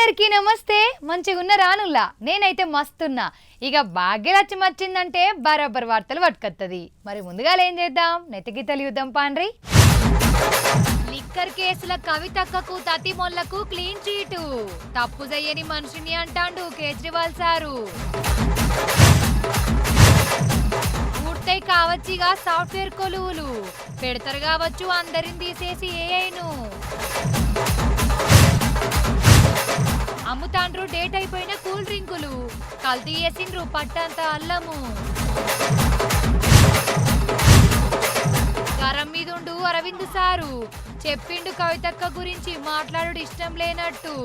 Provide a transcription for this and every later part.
అందరికీ నమస్తే. మంచిగా ఉన్న రానుల్లా నేనైతే మస్తున్నా. ఇక భాగ్యలక్ష్మి వచ్చిందంటే బరాబర్ వార్తలు పట్టుకొత్తది. మరి ముందుగా ఏం చేద్దాం, నెతిగీతలు యుద్ధం పాండ్రి. లిక్కర్ కేసుల కవితక్కకు తతిమొల్లకు క్లీన్ చీటు. తప్పు చెయ్యని మనిషిని అంటాండు కేజ్రీవాల్ సారు. పూర్తయి కావచ్చిగా సాఫ్ట్వేర్ కొలువులు పెడతారు కావచ్చు అందరిని తీసేసి ఏఐను. అమ్ముతాండ్రు డేట్ అయిపోయిన కూల్ డ్రింకులు, కల్తీ చేసిండ్రు పట్టంత అల్లము. గరం మీదుండు అరవింద్ సారు చెప్పిండు కవితక్క గురించి మాట్లాడు ఇష్టం లేనట్టు.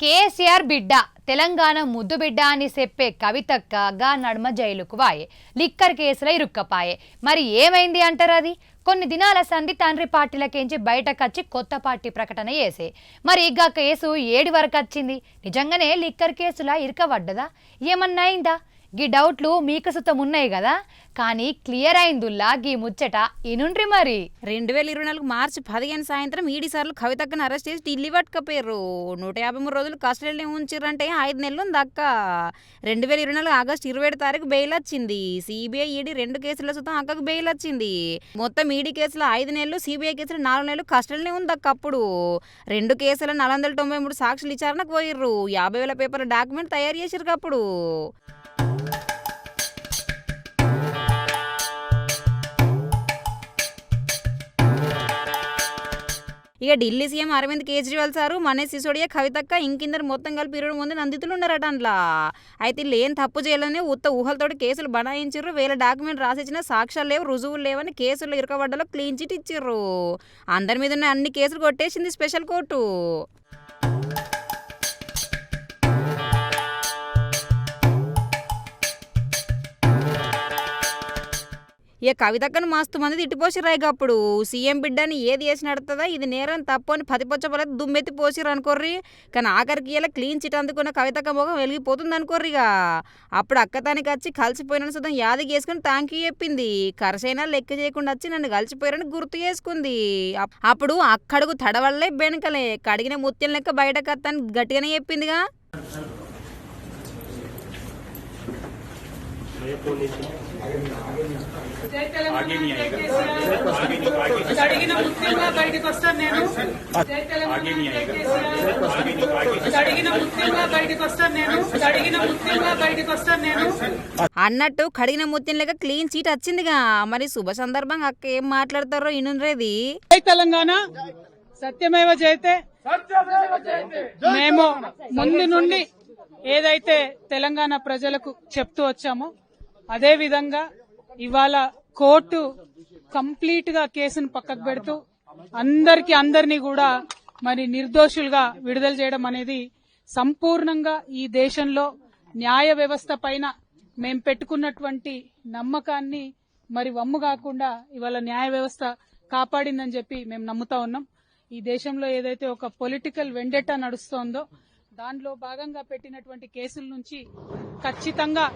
కేసీఆర్ బిడ్డ తెలంగాణ ముద్దు బిడ్డ అని చెప్పే కవితక్క గా నడుమ జైలుకు వాయే, లిక్కర్ కేసులో ఇరుక్కపాయే. మరి ఏమైంది అంటారు? అది కొన్ని దినాల సంధి తండ్రి పార్టీలకేంచి బయటకొచ్చి కొత్త పార్టీ ప్రకటన చేసే. మరి ఇక కేసు ఏడి వరకు వచ్చింది? నిజంగానే లిక్కర్ కేసులా ఇరకబడ్డదా? ఏమన్నా అయిందా? గీ డౌట్లు మీకు సుతం ఉన్నాయి కదా, కానీ క్లియర్ అయిందుల్లా గీ ముచ్చట ఇనుండ్రి. మరి 2024 మార్చి 15 సాయంత్రం ఈడీ సార్లు కవితక్కను అరెస్ట్ చేసి ఢిల్లీ పట్టుకపోయారు. 153 రోజులు కస్టడీలో ఉంచిరంటే 5 నెలలు ఉంది అక్క. 2024 ఆగస్టు 27 తారీఖు బెయిల్ వచ్చింది. సిబిఐ ఈడీ 2 కేసుల సుతం అక్కకు బెయిల్ వచ్చింది. మొత్తం ఈడీ కేసులో 5 నెలలు, సిబిఐ కేసులో 4 నెలలు కస్టడీలో ఉంది అక్క. అప్పుడు 2 కేసుల 493 సాక్షులు విచారణకు పోయిర్రు. 50,000 పేపర్ల డాక్యుమెంట్ తయారు చేసిర్రు. అప్పుడు ఇక ఢిల్లీ సీఎం అరవింద్ కేజ్రీవాల్ సారు, మనీష్ సిసోడియా, కవితక్క ఇంకిందరు మొత్తం కలిపి 20 మంది నిందితులు ఉన్నారట అందులో. అయితే వీళ్ళు ఏం తప్పు చేయాలని ఉత్త ఊహలతోటి కేసులు బనాయించారు. వేల డాక్యుమెంట్ రాసిచ్చిన సాక్ష్యాలు లేవు, రుజువులు లేవని కేసులు ఇరకబడ్డలో క్లీన్ చిట్ ఇచ్చిర్రు. అందరి మీద ఉన్న అన్ని కేసులు కొట్టేసింది స్పెషల్ కోర్టు. ఇక కవితక్కను మస్తు మంది తిట్టిపోసిర్రు. అప్పుడు సీఎం బిడ్డని ఏది చేసి నడుతుందా, ఇది నేరం తప్పు అని పతిపొచ్చపలేదు దుమ్మెత్తి పోసిర్రు అనుకోర్రి. కానీ ఆఖరికి ఇలా క్లీన్ చిట్ అందుకున్న కవితక్క ముఖం వెలిగిపోతుంది అనుకోర్రిగా. అప్పుడు అక్కతానికి వచ్చి కలిసిపోయిన సుతం యాది చేసుకుని థ్యాంక్ యూ చెప్పింది. కరసైనా లెక్క చేయకుండా వచ్చి నన్ను కలిసిపోయారని గుర్తు చేసుకుంది. అప్పుడు అక్కడుగు తడవల్లే బెనకలే కడిగిన ముత్యం లెక్క బయటకు వస్తాను గట్టిగానే చెప్పిందిగా. అడిగిన ముఖ్యంగా బయటకు వస్తాను నేను. అన్నట్టు కడిగిన ముత్యం లేక క్లీన్ చీట్ వచ్చిందిగా. మరి శుభ సందర్భంగా అక్క ఏం మాట్లాడతారో ఇనుండ్రేది. తెలంగాణ సత్యమేవ జయతే. మేము ముందు నుండి ఏదైతే తెలంగాణ ప్రజలకు చెప్తూ వచ్చామో అదే విధంగా ఇవాళ కోర్టు కంప్లీట్ గా కేసును పక్కకు పెడుతూ అందరినీ కూడా మరి నిర్దోషులుగా విడుదల చేయడం అనేది సంపూర్ణంగా ఈ దేశంలో న్యాయ వ్యవస్థ పైన మేం పెట్టుకున్నటువంటి నమ్మకాన్ని మరి వమ్ము కాకుండా ఇవాళ న్యాయ వ్యవస్థ కాపాడిందని చెప్పి మేము నమ్ముతా ఉన్నాం. ఈ దేశంలో ఏదైతే ఒక పొలిటికల్ వెండెటా నడుస్తోందో దానిలో భాగంగా పెట్టినటువంటి కేసుల నుంచి ఖచ్చితంగా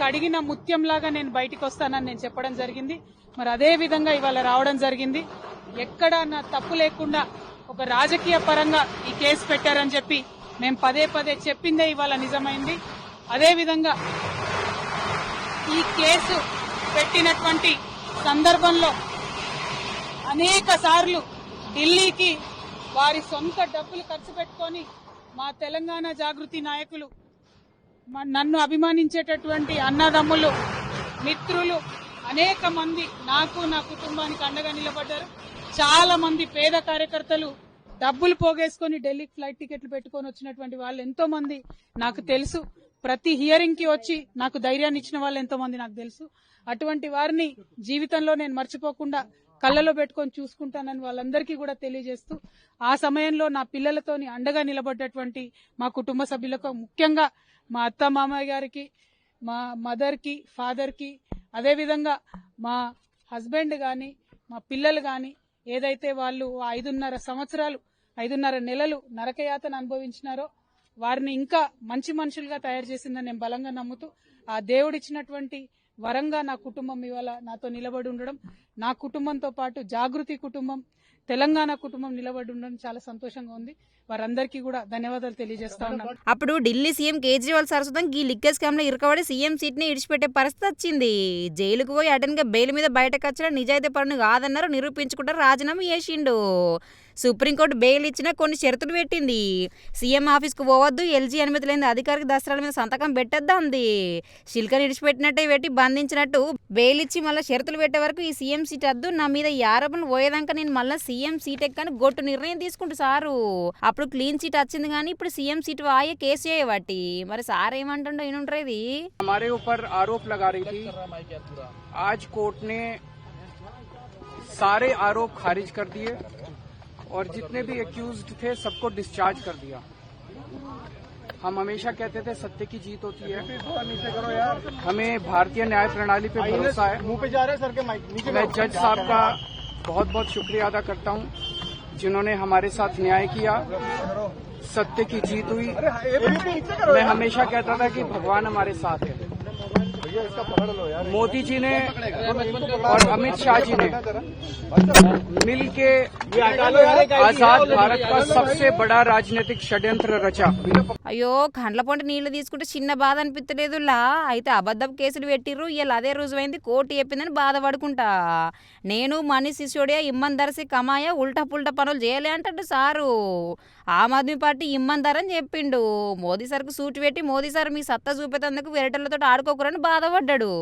కడిగిన ముత్యంలాగా నేను బయటికి వస్తానని నేను చెప్పడం జరిగింది. మరి అదే విధంగా ఇవాళ రావడం జరిగింది. ఎక్కడా నా తప్పు లేకుండా ఒక రాజకీయ పరంగా ఈ కేసు పెట్టారని చెప్పి మేము పదే పదే చెప్పిందే ఇవాళ నిజమైంది. అదే విధంగా ఈ కేసు పెట్టినటువంటి సందర్భంలో అనేక సార్లు ఢిల్లీకి వారి సొంత డబ్బులు ఖర్చు పెట్టుకొని మా తెలంగాణ జాగృతి నాయకులు, నన్ను అభిమానించేటటువంటి అన్నదమ్ములు, మిత్రులు అనేక మంది నాకు నా కుటుంబానికి అండగా నిలబడ్డారు. చాలా మంది పేద కార్యకర్తలు డబ్బులు పోగేసుకొని ఢిల్లీకి ఫ్లైట్ టికెట్లు పెట్టుకొని వచ్చినటువంటి వాళ్ళు ఎంతో మంది నాకు తెలుసు. ప్రతి హియరింగ్ కి వచ్చి నాకు ధైర్యాన్ని ఇచ్చిన వాళ్ళు ఎంతో మంది నాకు తెలుసు. అటువంటి వారిని జీవితంలో నేను మర్చిపోకుండా కళ్ళలో పెట్టుకొని చూసుకుంటానని వాళ్ళందరికీ కూడా తెలియజేస్తూ, ఆ సమయంలో నా పిల్లలతోని అండగా నిలబడ్డటువంటి మా కుటుంబ సభ్యులకు, ముఖ్యంగా మా అత్త మామయ్య గారికి, మా మదర్ కి, ఫాదర్ కి, అదేవిధంగా మా హస్బెండ్ గాని మా పిల్లలు గాని ఏదైతే వాళ్ళు 5.5 నెలలు నరకయాతన అనుభవించినారో వారిని ఇంకా మంచి మనుషులుగా తయారు చేసిందని నేను బలంగా నమ్ముతూ, ఆ దేవుడిచ్చినటువంటి వరంగా నా కుటుంబం ఇవాళ నాతో నిలబడి ఉండడం, నా కుటుంబంతో పాటు జాగృతి కుటుంబం తెలంగాణ కుటుంబం నిలబడి ఉండడం చాలా సంతోషంగా ఉంది. వారందరికీ కూడా ధన్యవాదాలు తెలియజేస్తా ఉన్నాను. అప్పుడు ఢిల్లీ సీఎం కేజ్రీవాల్ సరస్వతం ఈ లిక్కర్ స్కామ్ లో ఇరకబడి సీఎం సీట్ ని ఇడిచిపెట్టే పరిస్థితి వచ్చింది. జైలుకు పోయి అటెన్గా బెయిల్ మీద బయటకు వచ్చిన నిజాయితీ పరుని కాదన్నారు, నిరూపించుకుంటారు రాజీనామా చేసిండు. సుప్రీంకోర్టు బెయిల్ ఇచ్చిన కొన్ని షరతులు పెట్టింది. సీఎం ఆఫీస్కు పోవద్దు, ఎల్జీ అనుమతి లేని అధికారిక దస్త్రాల మీద సంతకం పెట్టద్దా అంది. శిల్కని ఇడిచిపెట్టినట్టే పెట్టి బంధించినట్టు బెయిల్ ఇచ్చి మళ్ళీ షరతులు పెట్టే వరకు ఈ సీఎం సీట్ వద్దు, నా మీద ఈ ఆరోపణలు పోయేదాకా నేను మళ్ళీ సీఎం సీట్ ఎక్కని గొట్టు నిర్ణయం తీసుకుంటూ సారు. అప్పుడు క్లీన్ సీట్ వచ్చింది కానీ ఇప్పుడు సీఎం సీట్ వాయే కేసు చేయబట్టి మరి సార్ ఏమంటుండో ఈయనుంటది. हमारे ऊपर आरोप लगा रही थी, आज कोर्ट ने सारे आरोप खारिज कर दिए और जितने भी एक्यूज्ड थे सबको डिस्चार्ज कर दिया। हम हमेशा कहते थे सत्य की जीत होती है, हमें भारतीय न्याय प्रणाली पे भरोसा है। मैं जज साहब का बहुत बहुत शुक्रिया अदा करता हूं जिन्होंने हमारे साथ न्याय किया, सत्य की जीत हुई। मैं हमेशा कहता था कि भगवान हमारे साथ है। मोदी जी ने और अमित शाह जी ने मिल के आजाद भारत का सबसे बड़ा राजनीतिक षड्यंत्र रचा। అయ్యో కండ్ల పొంటి నీళ్లు తీసుకుంటే చిన్న బాధ అనిపించలేదులా. అయితే అబద్ధపు కేసులు పెట్టిర్రు, ఇలా అదే రుజువైంది, కోర్టు చెప్పిందని బాధపడుకుంటా. నేను మనీష్ సిసోడియా ఇమ్మన్దర్సి కమాయా ఉల్టా పుల్టా పనులు చేయలే అంటాడు సారు. ఆమ్ ఆద్మీ పార్టీ ఇమ్మన్దర్ అని చెప్పిండు. మోదీ సార్కు సూటు పెట్టి మోదీ సార్ మీ సత్తా చూపేందుకు వెరటలతో ఆడుకోకరని బాధపడ్డాడు.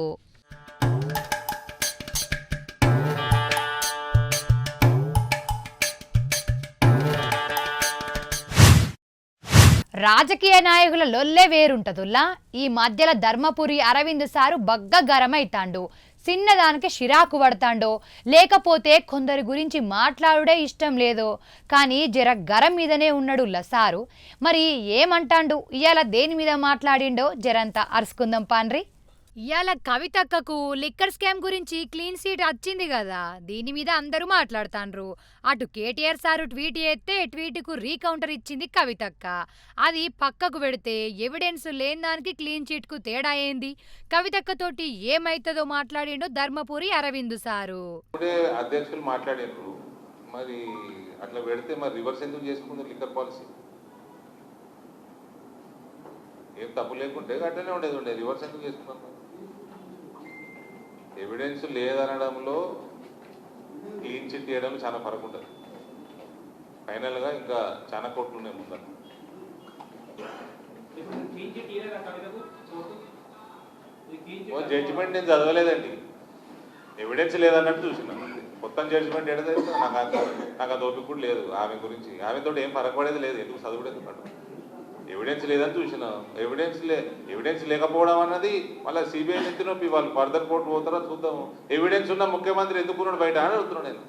రాజకీయ నాయకుల లొల్లే వేరుంటదుల్లా. ఈ మధ్యలో ధర్మపురి అరవింద్ సారు బగ్గ గరమైతాండు. చిన్నదానికి షిరాకు పడతాండో లేకపోతే కొందరి గురించి మాట్లాడుడే ఇష్టం లేదో కానీ జర గరం మీదనే ఉన్నాడు సారు. మరి ఏమంటాండు, ఇవాళ దేని మీద మాట్లాడిండో జరంతా అరుసుకుందాం పాన్రి. ఇవాళ కవితక్కకు లిక్కర్ స్కామ్ గురించి క్లీన్ సీట్ వచ్చింది కదా, దీని మీద అందరూ మాట్లాడుతాండ్రు. అటు కేటీఆర్ సారు ట్వీట్ చేస్తే ట్వీట్కు రీకౌంటర్ ఇచ్చింది కవితక్క. అది పక్కకు పెడితే ఎవిడెన్స్ లేని దానికి క్లీన్ చీట్కు తేడా ఏంది, కవితక్కతోటి ఏమైతుందో మాట్లాడిండో ధర్మపురి అరవింద్ సారు. అధ్యక్షులు మాట్లాడారు, మరి అట్లా పెడితే మరి రివర్స్ ఎందుకు చేసుకుంది లిక్కర్ పాలసీ? ఏం తప్పు లేకుంటే అట్లనే ఉండేది, రివర్స్ ఎందుకు చేసుకున్నాం? ఎవిడెన్స్ లేదనడంలో క్లీన్ చిట్ తీయడంలో చాలా ఫరక్ ఉంటుంది. ఫైనల్గా ఇంకా చాలా కోట్లు ఉన్నాయి ముందర. జడ్జిమెంట్ నేను చదవలేదండి, ఎవిడెన్స్ లేదన్నట్టు చూసినాను. మొత్తం జడ్జిమెంట్ ఏదైతే నాకు అది ఓపిక కూడా లేదు ఆమె గురించి. ఆమెతో ఏం పడేది లేదు, ఎందుకు చదువులేదు పడ్డ. ఎవిడెన్స్ లేదని చూసినా, ఎవిడెన్స్ లేకపోవడం అన్నది మళ్ళీ సిబిఐ నుంచి నొప్పి వాళ్ళు ఫర్దర్ కోర్టు పోతారో చూద్దాము. ఎవిడెన్స్ ఉన్న ముఖ్యమంత్రి ఎందుకున్నాడు బయట అని అడుగుతున్నాను నేను.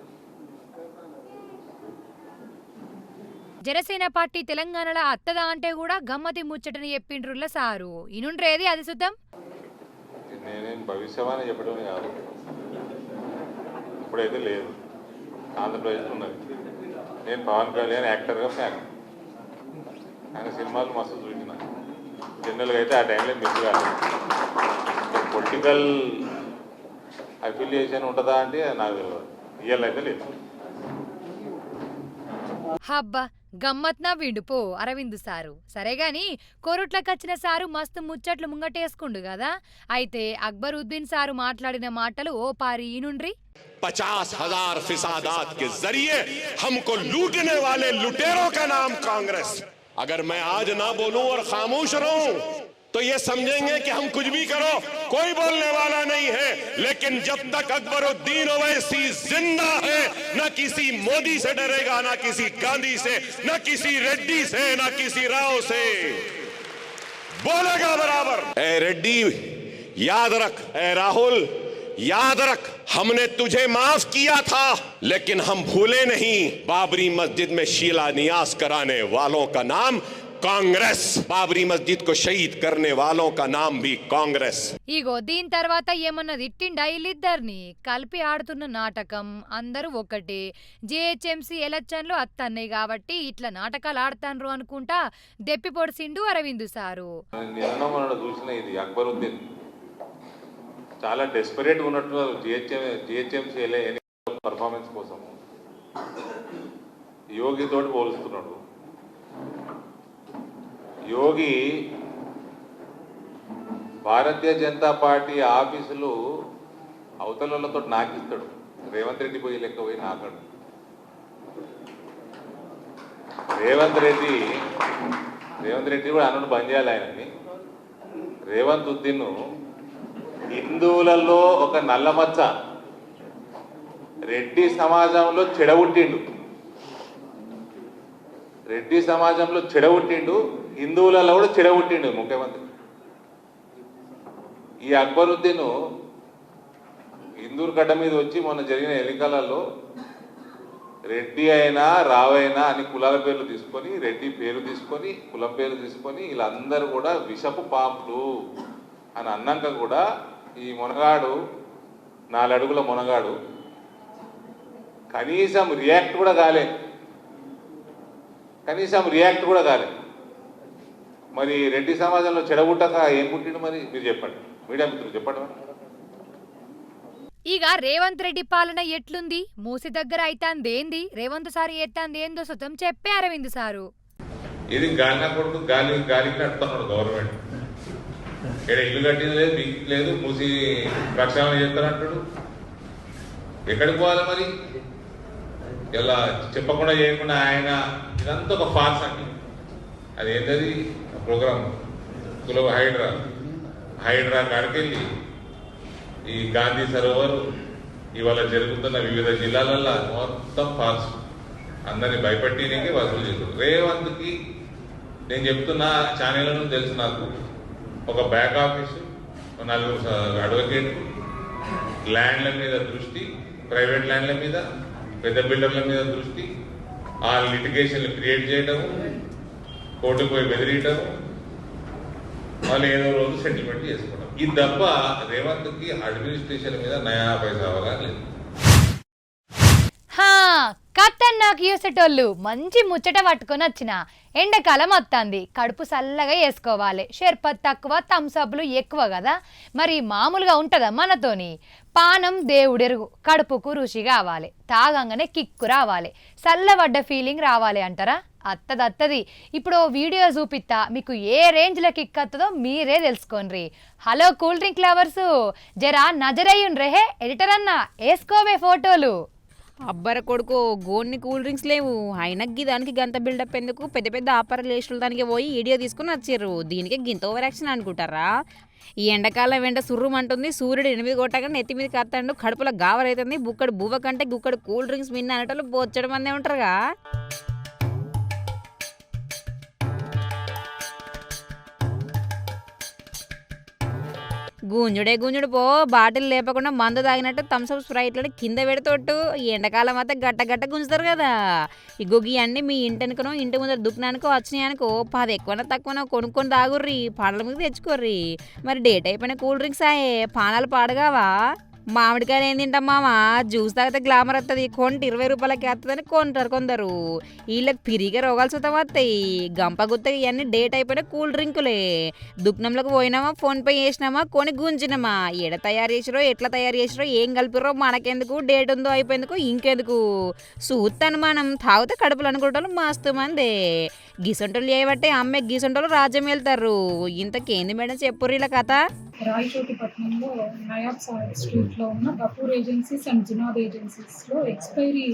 జనసేన పార్టీ తెలంగాణలో అత్తదా అంటే కూడా గమ్మతి ముచ్చటని చెప్పిండ్రుల్ల సారు. ఇనుండ్రేది అది చూద్దాం. నేనేం భవిష్యవాణి చెప్పడమే కాదు, ఇప్పుడైతే లేదు, ఆంధ్రప్రదేశ్ ఉన్నది. నేను పవన్ కళ్యాణ్ యాక్టర్గా ఫ్యాన్, ఆయన సినిమాలు మస్తు చూసిన. జనరల్గా అయితే ఆ టైంలో మిస్ కాదు. పొలిటికల్ అఫిలియేషన్ ఉంటుందా అంటే నాకు తెలియదు, ఇవాళ అయితే లేదు. హబ్బా గమ్మత్ నవ్విండు పో అరవింద్ సారు. సరేగాని కోరుట్లకొచ్చిన సారు మస్తు ముచ్చట్లు ముంగటేసుకుండు కదా. అయితే అక్బరుద్దీన్ సారు మాట్లాడిన మాటలు ఓ పారి ఈనుండ్రి. 50,000 फिसादात के जरिए हमको लूटने वाले लुटेरों का नाम कांग्रेस। अगर मैं आज ना बोलूं और खामोश रहूं तो ये समझेंगे कि हम कुछ भी करो कोई बोलने वाला नहीं है। लेकिन जब तक अकबरुद्दीन ओवैसी जिंदा है, न किसी मोदी से डरेगा, न किसी गांधी से, न किसी रेड्डी से, न किसी राव से, बोलेगा बराबर। ए रेड्डी याद रख, ए राहुल याद रख, हमने तुझे माफ किया था लेकिन हम भूले नहीं बाबरी मस्जिद में शिलान्यास कराने वालों का नाम कांग्रेस, बाबरी मस्जिद को शहीद करने वालों का नाम भी कांग्रेस। ఇగో దీని తర్వాత ఏమన్నా తిట్టిండా వీళ్ళిద్దరిని కలిపి ఆడుతున్న నాటకం అందరూ ఒకటే. జిహెచ్ఎంసీ ఎలక్షన్లు అత్తన్నాయి కాబట్టి ఇట్లా నాటకాలు ఆడతాన్రు అనుకుంటా దెప్పి పొడిసిండు అరవింద్ సారు. చూసిన ఇది అక్బరుద్దీన్ చాలా డెస్పరేట్గా ఉన్నట్టు జిహెచ్ఎంసీ పర్ఫార్మెన్స్ కోసం యోగితోటి పోలుస్తున్నాడు. యోగి భారతీయ జనతా పార్టీ ఆఫీసులు అవతలతో నాకిస్తాడు. రేవంత్ రెడ్డి పోయి లెక్క పోయి నాకాడు. రేవంత్ రెడ్డి కూడా అన్నను బంద్ చేయాలి ఆయనని. రేవంత్ ఉద్దీన్ హిందువులలో ఒక నల్లమచ్చ, రెడ్డి సమాజంలో చెడగొట్టిండు, హిందువులలో కూడా చెడగొట్టిండు ముఖ్యమంత్రి. ఈ అక్బరుద్దీన్ హిందూరు గడ్డ మీద వచ్చి మొన్న జరిగిన ఎన్నికలలో రెడ్డి అయినా రావైనా అని కులాల పేర్లు తీసుకొని, రెడ్డి పేరు తీసుకొని, కులం పేరు తీసుకొని వీళ్ళందరూ కూడా విషపు పాంపులు అని అన్నాక కూడా ఈ మునగాడు 4 అడుగుల మునగాడు కనీసం రియాక్ట్ కూడా కాలే. మరి రెడ్డి సమాజంలో చెడగొట్టక ఏం పుట్టిండు మరి మీరు చెప్పండి, మీడియా మిత్రులు చెప్పండి. ఇక రేవంత్ రెడ్డి పాలన ఎట్లుంది, మూసి దగ్గర అయితాందేంది, రేవంత్ సార్ ఎత్తాందేందో సుతం చెప్పే అరవింద్ సారు. ఇది గాలినా కొడుకు గాలికి నడుపుతున్నాడు గవర్నమెంట్. ఇక్కడ ఇల్లు కట్టింది లేదు, బిగ్ లేదు, మూసి ప్రక్షాళన చేస్తానంటాడు. ఎక్కడికి పోవాలి మరి? ఇలా చెప్పకుండా చేయకుండా ఆయన ఇదంతా ఒక ఫాల్స్ అండి. అది ఏంటది ప్రోగ్రామ్ కుల హైడ్రా కాడికెళ్ళి ఈ గాంధీ సరోవర్ ఇవాళ జరుగుతున్న వివిధ జిల్లాలలో మొత్తం ఫాల్స్ అందరినీ భయపెట్టినకి వసూలు చేశారు. రేవంత్కి నేను చెప్తున్నా, ఛానళ్లను తెలుసు నాకు, ఒక బ్యాక్ ఆఫీసు, 4 అడ్వకేట్లు, ల్యాండ్ల మీద దృష్టి, ప్రైవేట్ ల్యాండ్ల మీద, పెద్ద బిల్డర్ల మీద దృష్టి, ఆ లిటిగేషన్లు క్రియేట్ చేయడము, కోర్టుకు పోయి బెదిరియటము, వాళ్ళు ఏదో రోజు సెటిల్మెంట్ చేసుకోవడం. ఇది తప్ప రేవంత్కి అడ్మినిస్ట్రేషన్ మీద నయా పైసా అవగాహన లేదు. ఖతర్నాక్ యూసేటోళ్ళు మంచి ముచ్చట పట్టుకొని వచ్చిన ఎండాకాలం వస్తుంది, కడుపు చల్లగా వేసుకోవాలి. షర్బత్ తక్కువ, థమ్సప్లు ఎక్కువ కదా, మరి మామూలుగా ఉంటుందా మనతోని? పానం దేవుడెరుగు, కడుపుకు రుచి కావాలి, తాగంగానే కిక్కు రావాలి, చల్లబడ్డ ఫీలింగ్ రావాలి అంటారా? అత్తది. ఇప్పుడు వీడియో చూపిస్తా, మీకు ఏ రేంజ్లో కిక్ వస్తుందో మీరే తెలుసుకోండి. హలో కూల్ డ్రింక్ లవర్సు, జరా నజరయ్యుండ్రే హే ఎడిటర్ అన్న, వేసుకోవే ఫోటోలు. అబ్బర కొడుకు గోన్ని కూల్ డ్రింక్స్ లేవు, అయినకి దానికి గంత బిల్డప్ ఎందుకు? పెద్ద పెద్ద ఆపర్ లేస్టులు దానికి పోయి వీడియో తీసుకుని వచ్చారు. దీనికి గింత ఓవర్ యాక్షన్ అనుకుంటారా? ఈ ఎండాకాలం వెంట సుర్రుమంటుంది, సూర్యుడు 8 కొట్టగానే నెత్తి మీద కత్తాడు, కడుపులో గావరైతుంది, బుక్కడు బువ్వ కంటే గుక్కడు కూల్ డ్రింక్స్ మిన్న అనేటోళ్ళు బోచ్చడం మందే ఉంటారుగా. గుంజుడు పో, బాటిల్ లేపకుండా మందు తాగినట్టు థమ్స్అప్ స్ప్రైట్లని కింద పెడతోట్టు. ఈ ఎండాకాలం అయితే గట్ట గుంజుతారు కదా. ఇగోగి అన్నీ మీ ఇంటనుకనో ఇంటి ముందర దుకాణానికో వచ్చినాయనుకో 10 ఎక్కువనో తక్కువనో కొనుక్కొని తాగుర్రి, పాటల మీద తెచ్చుకోర్రి. మరి డేట్ అయిపోయిన కూల్ డ్రింక్స్ ఆయే, పానాలు పాడగావా? మామిడికాయలు ఏం తింటాం మామా, జ్యూస్ తాగితే గ్లామర్ వస్తుంది, కొంటే 20 రూపాయలకి వస్తుందని కొంటారు కొందరు. వీళ్ళకి పిరిగా రోగాలు సుతం వస్తాయి. గంప గుత్తగా ఇవన్నీ డేట్ అయిపోయిన కూల్ డ్రింకులే. దుకాణంలోకి పోయినామా, ఫోన్పే చేసినామా, కొని గుంజినామా, ఎట్లా తయారు చేసిరో ఏం కలిపిరో మనకెందుకు, డేట్ ఉందో అయిపోయేందుకు ఇంకెందుకు. చూస్తాను మనం తాగితే కడుపులు అనుకుంటారు మస్తు మందే. గిసొంటోళ్ళు చేయబట్టే అమ్మే గిసొంటోళ్ళు రాజ్యం వెళ్తారు. ఇంతకేంది మేడం చెప్పుర్రు ఇలా కథ? రాయచోటిపట్నంలో నయాబ్ స్ట్రీట్లో ఉన్న గఫూర్ ఏజెన్సీస్ అండ్ జినాద్ ఏజెన్సీస్లో ఎక్స్పైరీ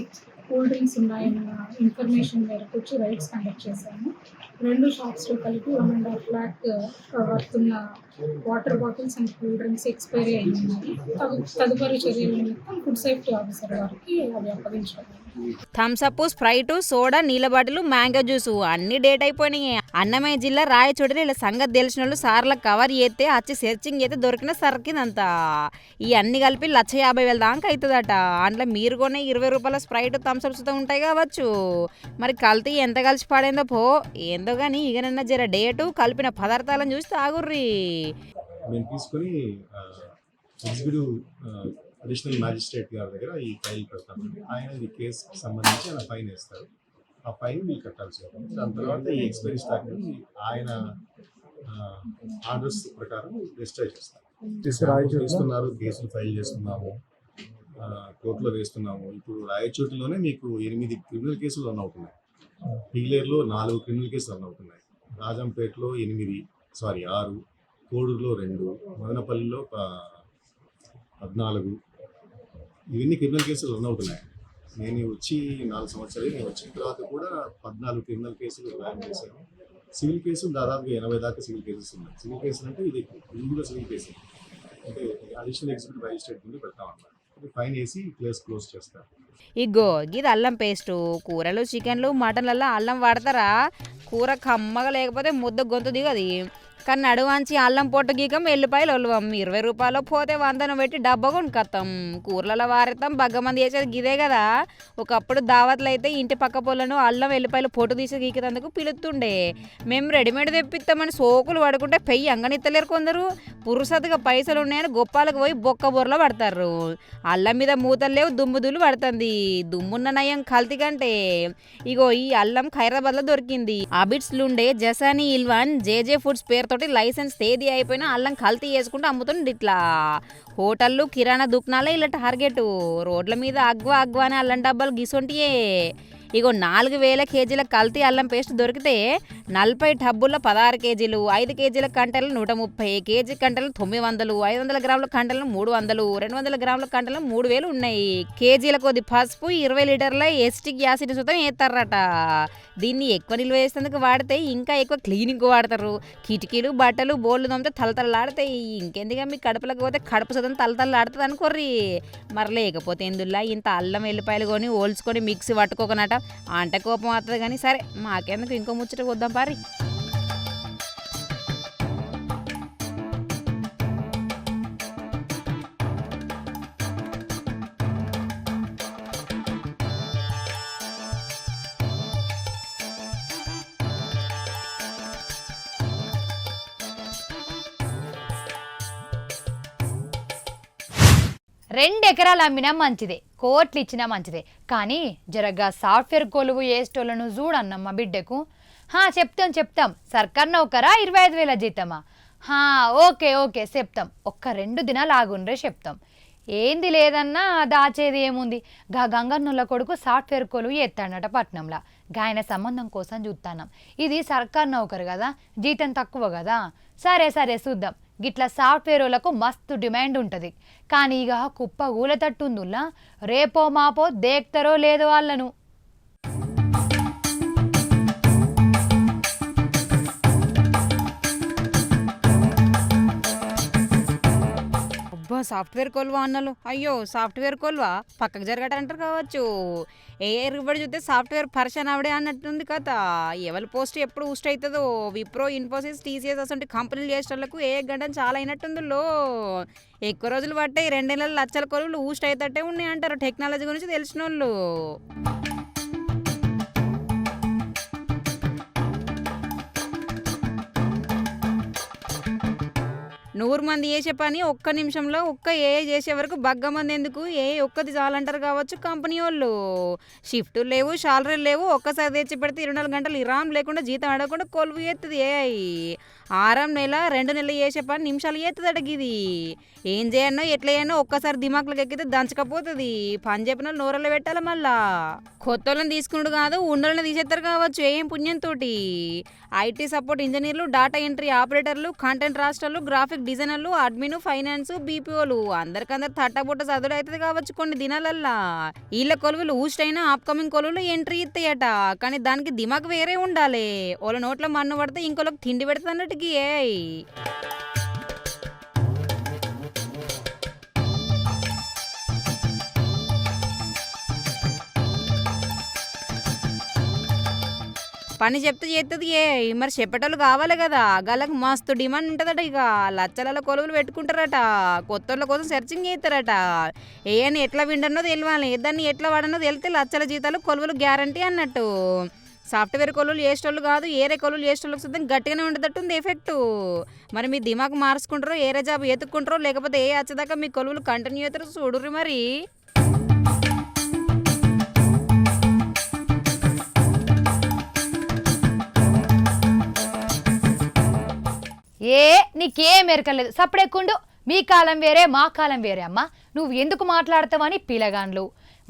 కూల్ డ్రింక్స్ ఉన్నాయన్న ఇన్ఫర్మేషన్ మేరకు వచ్చి రైడ్స్ కండక్ట్ చేశాము. 2 షాప్స్లో కలిపి 1.5 lakh వర్తున్న water bottles and cool drinks expiry అయ్యి తదుపరి చర్యల నిమిత్తం ఫుడ్ సేఫ్టీ ఆఫీసర్ వారికి అవి అప్పగించారు. థమ్స్అప్, స్ప్రైట్, సోడా, నీళ్ళ బాటిల్, మ్యాంగో జ్యూసు అన్ని డేట్ అయిపోయినాయి. అన్నమయ్య జిల్లా రాయచోటిలో ఇలా సంగతి తెలిసిన వాళ్ళు సార్లకు కవర్ చేస్తే వచ్చి సెర్చింగ్ అయితే దొరికిన సరికిందంతా. ఈ అన్ని కలిపి 1,50,000 దాకా అవుతుందట. అందులో మీరు కొనే 20 రూపాయల స్ప్రైట్, థమ్స్అప్స్తో ఉంటాయి కావచ్చు. మరి కల్తీ ఎంత కలిసి పాడేందో పో ఏందో కానీ ఇకనన్నా జర డేటు కలిపిన పదార్థాలను చూసి తాగుర్రి. మేము తీసుకుని ఎగ్జిక్యూటివ్ అడిషనల్ మ్యాజిస్ట్రేట్ గారి దగ్గర ఈ ఫైల్ పెడతామండి. ఆయన ఈ కేసుకి సంబంధించి ఆయన ఫైన్ వేస్తారు. ఆ ఫైన్ మీరు కట్టాల్సి ఉంటుంది. దాని తర్వాత ఈ ఎక్స్పైరీ స్టాక్ని ఆయన ఆర్డర్స్ ప్రకారం డిస్ట్రాయ్ చేస్తారు. తీసుకున్నారు, కేసులు ఫైల్ చేస్తున్నాము, కోర్టులో వేస్తున్నాము. ఇప్పుడు రాయచోటిలోనే మీకు 8 క్రిమినల్ కేసులు రన్ అవుతున్నాయి. పీలేరులో 4 క్రిమినల్ కేసులు రన్ అవుతున్నాయి. రాజంపేటలో 6, కోడూరులో 2, మదనపల్లిలో 14. ఇవన్నీ క్రిమినల్ కేసులు రన్ అవుతున్నాయి. నేను వచ్చి 4 సంవత్సరాలు, నేను వచ్చిన తర్వాత కూడా 14 క్రిమినల్ కేసులు ర్యాన్ చేశాను. సివిల్ కేసులు దాదాపుగా 80 దాకా సివిల్ కేసెస్ ఉన్నాయి. సివిల్ కేసులు అంటే ఇది కూడా సివిల్ కేసు, అంటే అడిషనల్ ఎగ్జిక్యూటివ్ మ్యాజిస్ట్రేట్ ముందు పెడతామన్నమాట. ఫైన్ వేసి కేసు క్లోజ్ చేస్తారు. ఇగో గిది అల్లం పేస్టు. కూరలు, చికెన్లు, మటన్లలో అల్లం వాడతారా? కూర కమ్మగా లేకపోతే ముద్ద గొంతు దిగది. కానీ నడువంచి అల్లం పొట్టు గీకం ఎల్లిపాయలు ఒలువం 20 రూపాయలు పోతే 100 పెట్టి డబ్బా కొనుక్కొత్తాం. కూరలలో వారేస్తాం. బగ్గమంది చేసేది గిదే కదా. ఒకప్పుడు దావత్లు అయితే ఇంటి పక్క పొలను అల్లం ఎల్లిపాయలు పొట్టు తీసి గీకేందుకు పిలుస్తుండే. మేము రెడీమేడ్ తెప్పిస్తామని సోకులు పడుకుంటే పెయ్యి అంగనిత్తలేరు కొందరు. పురుసతుగా పైసలు ఉన్నాయని గొప్పాలకు పోయి బొక్క బొర్రలో పడతారు. అల్లం మీద మూతలు లేవు, దుమ్ముదులు పడుతుంది. దుమ్మున్న నయం కల్తీ కంటే. ఇగో ఈ అల్లం ఖైరాబాద్లో దొరికింది. అబిట్స్లుండే జసానీ ఇల్వాన్ జేజే ఫుడ్స్ పేరుతో లైసెన్స్ తేదీ అయిపోయినా అల్లం కల్తీ చేసుకుంటూ అమ్ముతుండే. ఇట్లా హోటళ్ళు, కిరాణా దుకాణాలే ఇలా టార్గెట్. రోడ్ల మీద అగ్వా అని అల్లం డబ్బాలు గిసొంటియే. ఇగో 4000 కేజీల కల్తీ అల్లం పేస్ట్ దొరికితే 40 టబ్బుల్లో 16 కేజీలు, 5 కేజీల కంటలు 130, కేజీ కంటలు 900, 500 గ్రాముల కంటలు 300, 200 గ్రాముల కంటలు 3000 ఉన్నాయి. కేజీల కొద్ది పసుపు, 20 లీటర్ల ఎస్టిక్ యాసిడ్ సుతం వేస్తారట. దీన్ని ఎక్కువ నిల్వ చేసేందుకు వాడితే ఇంకా ఎక్కువ క్లీనింగ్ వాడతారు. కిటికీలు, బట్టలు, బోళ్ళు తోమితే తలతలలాడతాయి. ఇంకెందుగా మీ కడుపులకు పోతే కడుపు సుతం తలతలలాడుతుంది అనుకోర్రి. మరి లేకపోతే ఎందులా ఇంత అల్లం ఎల్లిపాయలు కొని ఓల్చుకొని మిక్సీ పట్టుకోకనట అంటే కోపం వస్తుంది. కానీ సరే మాకెందుకు, ఇంకో ముచ్చట వద్దాం పారి. రెండు ఎకరాలు అమ్మినా మంచిదే, కోట్లు ఇచ్చినా మంచిదే, కానీ జరగా సాఫ్ట్వేర్ కొలువు వేసేటోళ్ళను చూడన్నమ్మ బిడ్డకు. చెప్తాం సర్కార్ నౌకరా 25,000 జీతమా? ఓకే చెప్తాం. ఒక్క 2 దినాలు ఆగుండ్రే చెప్తాం. ఏంది లేదన్నా దాచేది ఏముంది. గంగన్నోళ్ళ కొడుకు సాఫ్ట్వేర్ కొలువు ఎత్తాడట పట్నంలో. గాయన సంబంధం కోసం చూస్తాన్నాం. ఇది సర్కార్ నౌకరు కదా, జీతం తక్కువ కదా. సరే చూద్దాం. గిట్లా సాఫ్ట్వేర్ వాళ్ళకు మస్తు డిమాండ్ ఉంటుంది. కానీ ఇక కుప్ప ఊలతట్టుందుల్లా రేపో మాపో దేక్తారో లేదో వాళ్ళను. అబ్బా సాఫ్ట్వేర్ కొలువా అన్నలు. అయ్యో సాఫ్ట్వేర్ కొలువా పక్కకు జరగటంటారు కావచ్చు. ఎరుగుబడి చూస్తే సాఫ్ట్వేర్ పర్సన్ ఆవిడే అన్నట్టుంది కదా. ఎవరి పోస్ట్ ఎప్పుడు ఊస్ట్ అవుతుందో. విప్రో, ఇన్ఫోసిస్, టీసీఎస్ అసలు కంపెనీలు చేసేటోళ్ళకు ఏ గంట చాలా అయినట్టుందిలో. ఎక్కువ రోజులు పట్టే 2 నెలల లక్షల కొలువులు ఊస్ట్ అవుతట్టే ఉన్నాయి అంటారు టెక్నాలజీ గురించి తెలిసిన వాళ్ళు. నూరు మంది చేసే పని ఒక్క నిమిషంలో ఒక్క చేసే వరకు బగ్గ మంది ఎందుకు, ఒక్కది చాలంటారు కావచ్చు కంపెనీ వాళ్ళు. షిఫ్ట్ లేవు, శాలరీలు లేవు. ఒక్కసారి తెచ్చి పెడితే 24 గంటలు ఇరామ్ లేకుండా జీతం అడగకుండా కొలువు చేస్తుంది. 6 నెల 2 నెలలు చేసే పని నిమిషాలు చేస్తుంది అడిగిది. ఏం చేయనో ఎట్లా చేయనో ఒక్కసారి దిమాకులకు ఎక్కితే దంచకపోతుంది. పని చెప్పిన నోరలో పెట్టాలి. మళ్ళా కొత్త వాళ్ళని తీసుకున్నాడు కాదు, ఉండోళ్ళని తీసేస్తారు కావచ్చు ఏం పుణ్యంతో. ఐటీ సపోర్ట్ ఇంజనీర్లు, డేటా ఎంట్రీ ఆపరేటర్లు, కంటెంట్ రాస్టర్లు, గ్రాఫిక్ డిజైనర్లు, అడ్మిన్, ఫైనాన్స్, బీపీఓలు అందరికందరు తట్టబుట్ట చదువుడు అవుతుంది కావచ్చు కొన్ని దినాలల్లా. వీళ్ళ కొలువులు ఊస్టైనా అప్కమింగ్ కొలువులు ఎంట్రీ ఇస్తాయట. కానీ దానికి దిమాగ్ వేరే ఉండాలి. వాళ్ళ నోట్లో మన్ను పడితే ఇంకోళ్ళకి తిండి పెడుతుంది అన్నట్టుకి. పని చెప్తే చేస్తుంది. మరి చెప్పేటోళ్ళు కావాలి కదా. గళ్ళకి మస్తు డిమాండ్ ఉంటుందట. ఇక లచ్చల కొలువులు పెట్టుకుంటారట. కొత్త వాళ్ళ కోసం సెర్చింగ్ చేస్తారట. అని ఎట్లా విండనో తెలియాలి, దాన్ని ఎట్లా వాడనో తెలితే లచ్చల జీతాలు కొలువులు గ్యారంటీ అన్నట్టు. సాఫ్ట్వేర్ కొలువులు చేసేటోళ్ళు కాదు, ఏరే కొలువులు చేసేటోళ్ళకి సుద్ధం గట్టిగానే ఉండేటట్టుంది ఎఫెక్ట్. మరి మీ దిమాగ్ మార్చుకుంటారో, ఏరే జాబ్ ఎత్తుక్కుంటారో, లేకపోతే వచ్చేదాకా మీ కొలువులు కంటిన్యూ అవుతారో చూడుర్రి మరి. నీకేం ఎరకలేదు. సప్పుడెక్కుండు. మీ కాలం వేరే మా కాలం వేరే అమ్మ, నువ్వు ఎందుకు మాట్లాడతావని పిలగాన్లు.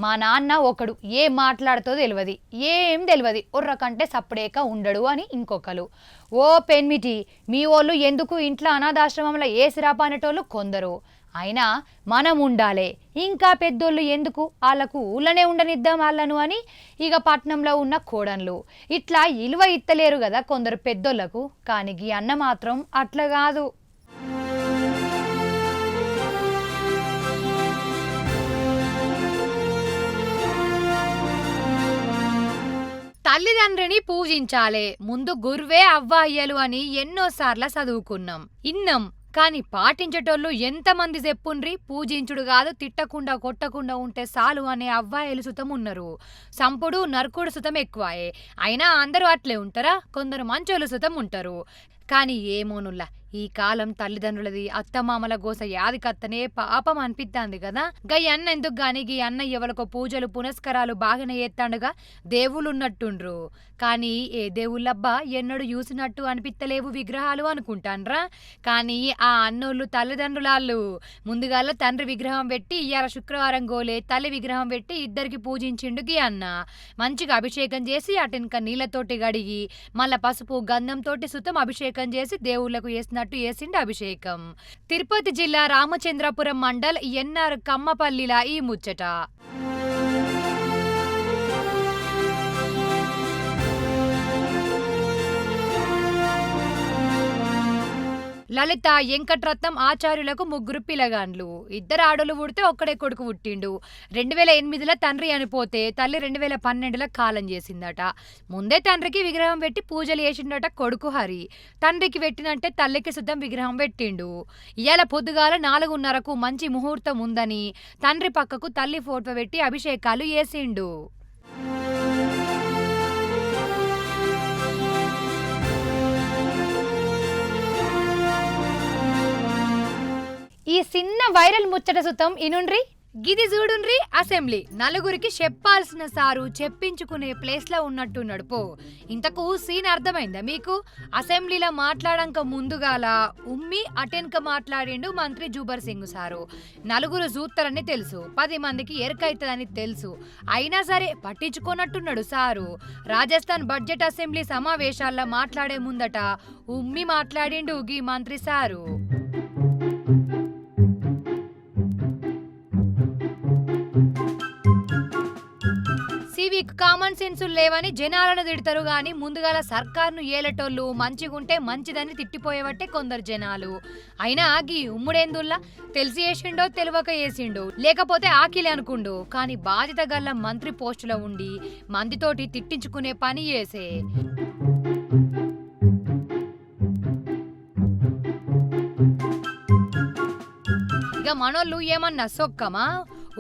మా నాన్న ఒకడు ఏం మాట్లాడుతో తెలియదు, ఏం తెలియదు, ఒర్రకంటే సప్పుడేక ఉండడు అని ఇంకొకరు. ఓ పెన్మిటి, మీ వాళ్ళు ఎందుకు ఇంట్లో అనాథాశ్రమంలో ఏసిరాప అనేటోళ్ళు కొందరు. అయినా మనం ఉండాలి, ఇంకా పెద్దోళ్ళు ఎందుకు, వాళ్ళకు ఊళ్ళనే ఉండనిద్దాం వాళ్ళను అని ఇక పట్నంలో ఉన్న కోడన్లు ఇట్లా ఇలువ ఇత్తలేరు కదా కొందరు పెద్దోళ్లకు. కానీ ఈ అన్న మాత్రం అట్లా కాదు. తల్లిదండ్రిని పూజించాలే, ముందు గురువే అవ్వ అయ్యలు అని ఎన్నోసార్లు చదువుకున్నాం, ఇన్నం. కానీ పాటించేటోళ్ళు ఎంతమంది చెప్పుండ్రి, పూజించుడు కాదు, తిట్టకుండా కొట్టకుండా ఉంటే చాలు అనే అవ్వాయిలు సుతం ఉన్నారు. సంపుడు నరుకుడు సుతం ఎక్కువయే. అయినా అందరూ అట్లే ఉంటారా? కొందరు మంచోళ్ళు సుతం ఉంటారు. కానీ ఏమోనుల్లా, ఈ కాలం తల్లిదండ్రులది అత్తమామల గోస యాదికత్తనే పాపం అనిపిద్దాంది కదా. గీ అన్న ఎందుకు గాని గీ అన్న ఎవరికో పూజలు పునస్కారాలు బాగానే చేస్తాడుగా, దేవుళ్ళు ఉన్నట్టుండ్రు. కానీ ఏ దేవుళ్ళబ్బా ఎన్నడూ చూసినట్టు అనిపిత్తలేవు విగ్రహాలు అనుకుంటాన్రా. కానీ ఆ అన్నోళ్ళు తల్లిదండ్రులాళ్ళు ముందుగాల తండ్రి విగ్రహం పెట్టి ఇయ్యాల శుక్రవారం గోలే తల్లి విగ్రహం పెట్టి ఇద్దరికి పూజించిండు గీ అన్న. మంచిగా అభిషేకం చేసి అటెనక నీళ్లతోటి గడిగి మళ్ళా పసుపు గంధంతోటి సుతం అభిషేకం చేసి దేవుళ్లకు వేసినట్టు వేసిండు అభిషేకం. తిరుపతి జిల్లా రామచంద్రపురం మండల్ ఎన్ఆర్ కమ్మపల్లిలా ఈ ముచ్చట. లలిత వెంకట్రత్నం ఆచార్యులకు 3 పిల్లగాండ్లు. 2 ఆడోళ్ళు పుడితే ఒక్కడే కొడుకు పుట్టిండు. 2008లో తండ్రి అనిపోతే తల్లి 2012లో కాలం చేసిందట. ముందే తండ్రికి విగ్రహం పెట్టి పూజలు చేసిండట కొడుకు హరి. తండ్రికి పెట్టినంటే తల్లికి సుద్దం విగ్రహం పెట్టిండు. ఇయాల పొద్దుగాల 4:30కు మంచి ముహూర్తం ఉందని తండ్రి పక్కకు తల్లి ఫోటో పెట్టి అభిషేకాలు చేసిండు. ఈ చిన్న వైరల్ ముచ్చట సుతం ఇనుండ్రి. గిది చూడుండ్రి, అసెంబ్లీ నలుగురికి చెప్పాల్సిన సారు చెప్పించుకునే ప్లేస్ లో ఉన్నట్టున్నాడు పో. ఇంతకు సీన్ అర్థమైందా మీకు? అసెంబ్లీలో మాట్లాడంక ముందుగాల ఉమ్మి అటెన్క మాట్లాడిండు మంత్రి జూబర్ సింగ్ సారు. నలుగురు చూస్తారని తెలుసు, 10 మందికి ఎరకైతుందని తెలుసు, అయినా సరే పట్టించుకోనట్టున్నాడు సారు. రాజస్థాన్ బడ్జెట్ అసెంబ్లీ సమావేశాల్లో మాట్లాడే ముందట ఉమ్మి మాట్లాడిండు గీ మంత్రి సారు. సివిక్ కామన్ సెన్స్ లేవని జనాలను తిడతారు గాని ముందుగాల సర్కార్ను ఏలేటోళ్ళు మంచిగుంటే మంచిదని తిట్టిపోయేవట్టే కొందరు జనాలు. అయినా గీ ఉమ్ముడేందుల్లా తెలిసి వేసిండో తెలియక వేసిండు, లేకపోతే ఆకిలి అనుకుండు. కానీ బాధ్యత గల్ల మంత్రి పోస్టులో ఉండి మందితోటి తిట్టించుకునే పని చేసే. ఇక మనోళ్ళు ఏమన్నా సొక్కమా?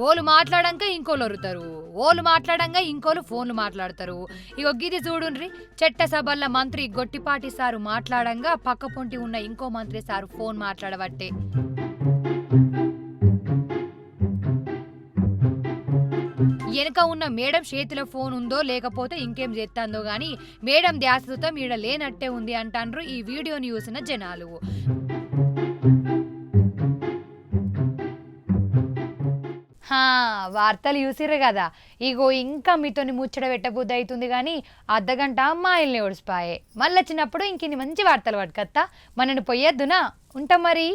ఓళ్ళు మాట్లాడంక ఇంకోళ్ళు ఒరుతారు, ఓళ్ళు మాట్లాడంగా ఇంకోళ్ళు ఫోన్లు మాట్లాడతారు. ఇగో గిది చూడుండ్రి, చట్టసభల మంత్రి గొట్టిపాటి సారు మాట్లాడంగా పక్క పొంటి ఉన్న ఇంకో మంత్రి సారు ఫోన్ మాట్లాడబట్టే. వెనక ఉన్న మేడం చేతిలో ఫోన్ ఉందో లేకపోతే ఇంకేం చేస్తాందో గాని మేడం ధ్యాసతో ఈడ లేనట్టే ఉంది అంటాండ్రు ఈ వీడియోని చూసిన జనాలు. వార్తలు చూసిర్రు కదా. ఇగో ఇంకా మీతోని ముచ్చట పెట్టబుద్ధి అవుతుంది కానీ అర్ధగంట అమ్మాయిల్ని ఓడిసిపాయే. మళ్ళీ వచ్చినప్పుడు ఇంకిన్ని మంచి వార్తలు పట్టుకత్తా. మనని పోయేద్దునా? ఉంటాం మరి.